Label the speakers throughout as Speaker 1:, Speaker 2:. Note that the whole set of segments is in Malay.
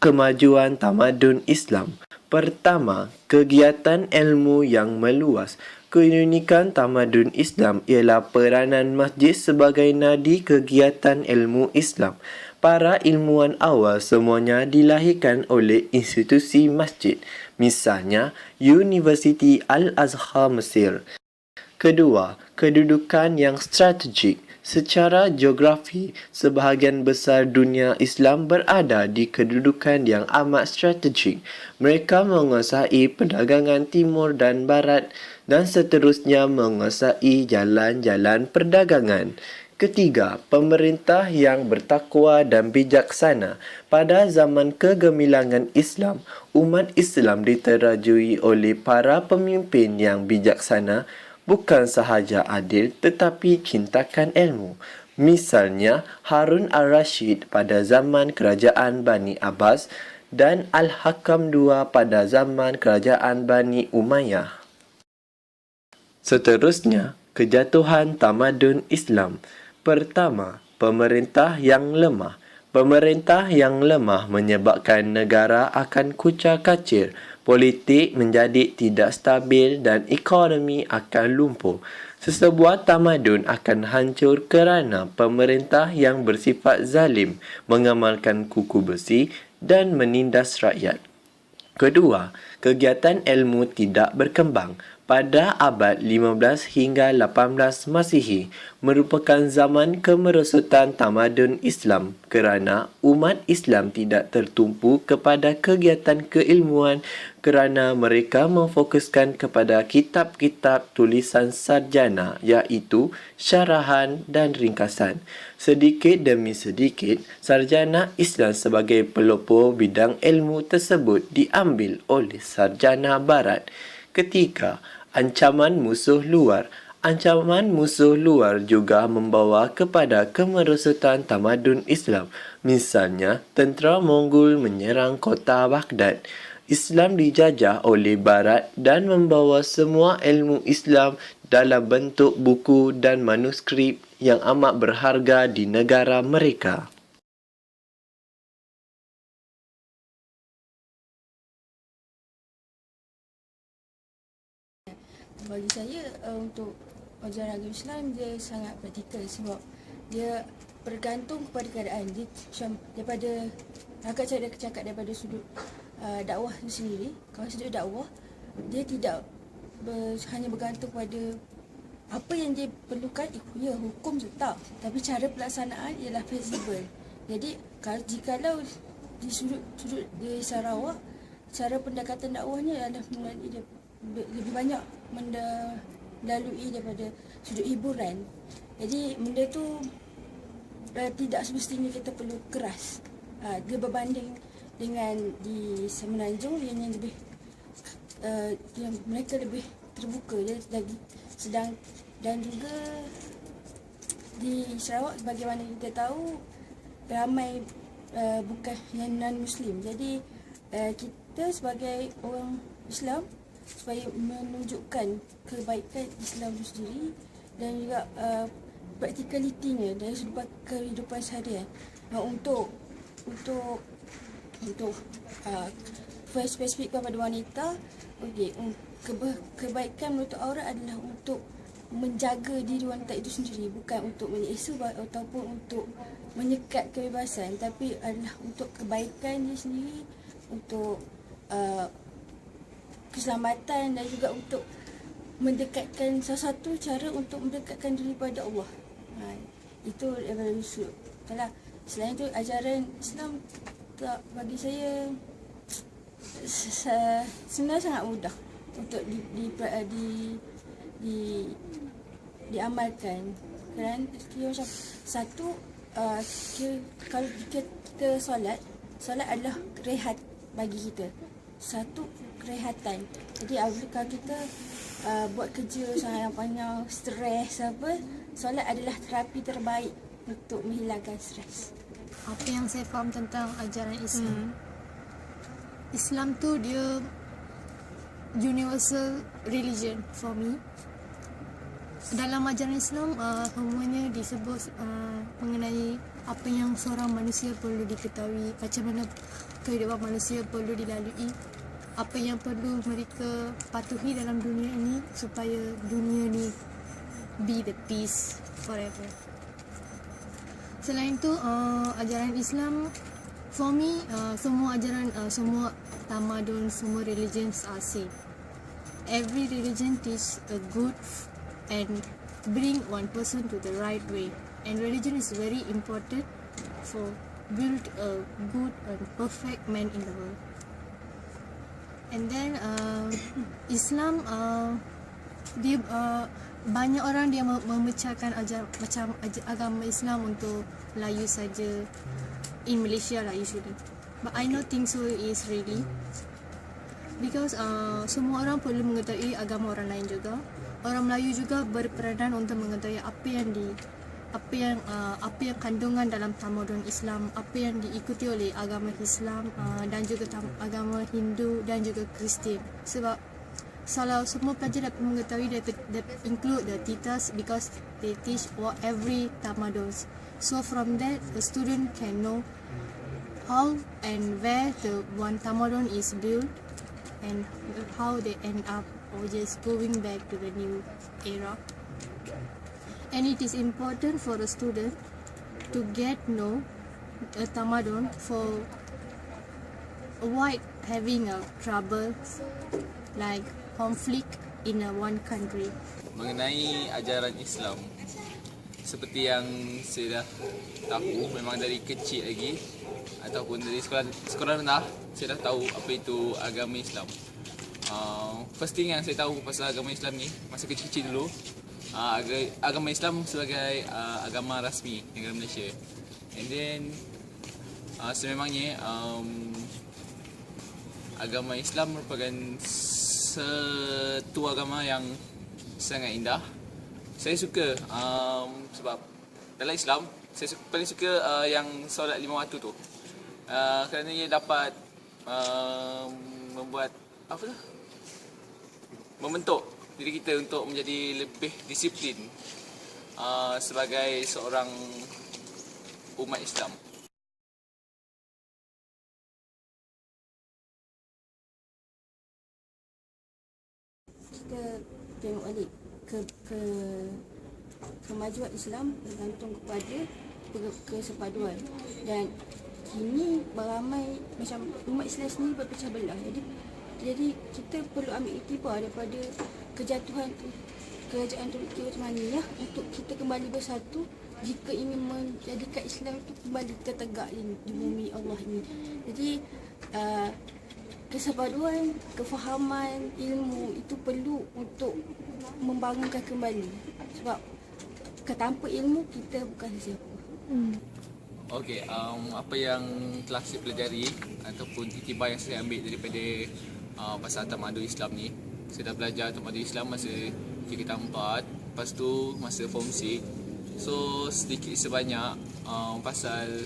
Speaker 1: kemajuan tamadun Islam. Pertama, kegiatan ilmu yang meluas. Keunikan tamadun Islam ialah peranan masjid sebagai nadi kegiatan ilmu Islam. Para ilmuwan awal semuanya dilahirkan oleh institusi masjid. Misalnya, Universiti Al-Azhar Mesir. Kedua, kedudukan yang strategik. Secara geografi, sebahagian besar dunia Islam berada di kedudukan yang amat strategik. Mereka menguasai perdagangan timur dan barat dan seterusnya menguasai jalan-jalan perdagangan. Ketiga, pemerintah yang bertakwa dan bijaksana. Pada zaman kegemilangan Islam, umat Islam diterajui oleh para pemimpin yang bijaksana, bukan sahaja adil tetapi cintakan ilmu. Misalnya Harun al-Rashid pada zaman kerajaan Bani Abbas dan Al-Hakam II pada zaman kerajaan Bani Umayyah. Seterusnya, kejatuhan tamadun Islam. Pertama, pemerintah yang lemah. Pemerintah yang lemah menyebabkan negara akan kucar-kacir, politik menjadi tidak stabil dan ekonomi akan lumpuh. Sesebuah tamadun akan hancur kerana pemerintah yang bersifat zalim, mengamalkan kuku besi dan menindas rakyat. Kedua, kegiatan ilmu tidak berkembang. Pada abad 15 hingga 18 Masihi merupakan zaman kemerosotan tamadun Islam kerana umat Islam tidak tertumpu kepada kegiatan keilmuan kerana mereka memfokuskan kepada kitab-kitab tulisan sarjana iaitu syarahan dan ringkasan. Sedikit demi sedikit, sarjana Islam sebagai pelopor bidang ilmu tersebut diambil oleh sarjana barat. Ketiga, ancaman musuh luar. Ancaman musuh luar juga membawa kepada kemerosotan tamadun Islam. Misalnya, tentera Mongol menyerang kota Baghdad. Islam dijajah oleh Barat dan membawa semua ilmu Islam dalam bentuk buku dan manuskrip yang amat berharga di negara mereka.
Speaker 2: Bagi saya untuk ajaran agama Islam dia sangat praktikal sebab dia bergantung kepada keadaan dia macam daripada agak cakap daripada sudut dakwah itu sendiri. Kalau sudut dakwah dia tidak hanya bergantung pada apa yang dia perlukan, ya hukum tak, tapi cara pelaksanaan ialah fleksibel. Jadi jikalau di sudut di Sarawak, cara pendekatan dakwahnya adalah melalui lebih banyak melalui daripada sudut hiburan. Jadi benda tu tidak semestinya kita perlu keras. Dia berbanding dengan di Semenanjung yang lebih yang mereka lebih terbuka dia lagi sedang, dan juga di Sarawak bagaimana kita tahu ramai bukan yang non-Muslim. Jadi kita sebagai orang Islam supaya menunjukkan kebaikan Islam itu sendiri dan juga praktikalitinya dari sudut kehidupan seharian untuk spesifik kepada wanita. Okey, kebaikan menutup aurat adalah untuk menjaga diri wanita itu sendiri, bukan untuk menyeksa ataupun untuk menyekat kebebasan, tapi adalah untuk kebaikan dia sendiri, untuk keselamatan dan juga untuk mendekatkan salah satu cara untuk mendekatkan diri pada Allah. Itu daripada sudut. Kalau selain itu ajaran Islam tak, bagi saya sebenarnya sangat mudah untuk diamalkan. Kerana macam satu, kalau kita solat adalah rehat bagi kita. Satu, kerehatan. Jadi kalau kita buat kerja sangat panjang, stres apa, solat adalah terapi terbaik untuk menghilangkan stres.
Speaker 3: Apa yang saya faham tentang ajaran Islam, Islam tu dia universal religion for me. dalam ajaran Islam semuanya disebut mengenai apa yang seorang manusia perlu diketahui, macam mana kehidupan manusia perlu dilalui, apa yang perlu mereka patuhi dalam dunia ini supaya dunia ni be the peace forever. Selain tu ajaran Islam, for me semua ajaran semua tamadun, semua religions are same. Every religion teach a good and bring one person to the right way, and religion is very important for build a good and perfect man in the world. And then Islam dia banyak orang dia memecahkan agama Islam untuk Melayu saja, in Malaysia lah usually, but I don't think so is really, because semua orang perlu mengetahui agama orang lain juga. Orang Melayu juga berperanan untuk mengetahui apa yang kandungan dalam tamadun Islam, apa yang diikuti oleh agama Islam dan juga agama Hindu dan juga Kristian. Sebab semua pelajar dapat mengetahui, they include the titles because they teach every tamaduns. So from that, the student can know how and where the one tamadun is built and how they end up or just going back to the new era. And it is important for a student to get know a tamadun for avoid having a trouble like conflict in one country.
Speaker 4: Mengenai ajaran Islam, seperti yang saya dah tahu, memang dari kecil lagi ataupun dari sekolah rendah, saya dah tahu apa itu agama Islam. First thing yang saya tahu pasal agama Islam ni masa kecil-kecil dulu, agama Islam sebagai agama rasmi negara Malaysia. And then sememangnya agama Islam merupakan satu agama yang sangat indah. Saya suka sebab dalam Islam saya paling suka yang solat 5 waktu tu, kerana ia dapat membuat membentuk diri kita untuk menjadi lebih disiplin sebagai seorang umat Islam.
Speaker 2: Kita tengok balik kemajuan Islam bergantung kepada kesepaduan, dan kini beramai macam umat Islam sendiri berpecah belah. Jadi kita perlu ambil iktibar daripada kejatuhan kerajaan Turki Uthmaniyah untuk kita kembali bersatu jika ingin menjadikan Islam itu kembali tertegak di bumi Allah ini. Jadi kesepaduan, kefahaman, ilmu itu perlu untuk membangunkan kembali, sebab tanpa ilmu kita bukan sesiapa.
Speaker 4: Okey, apa yang telah saya pelajari ataupun iktibar yang saya ambil daripada pasal tamadun Islam ni, saya dah belajar tamadun Islam masa tingkatan 4, lepas tu masa form 6. So sedikit sebanyak pasal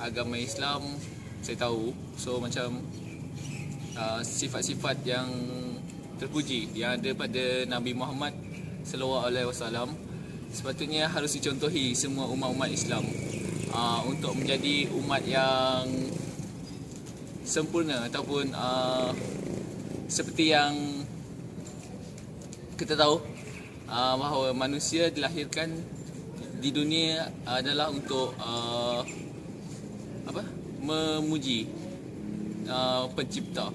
Speaker 4: agama Islam saya tahu. So macam sifat-sifat yang terpuji yang ada pada Nabi Muhammad sallallahu alaihi wasallam sepatutnya harus dicontohi semua umat-umat Islam untuk menjadi umat yang sempurna, ataupun seperti yang kita tahu bahawa manusia dilahirkan di dunia adalah untuk memuji pencipta.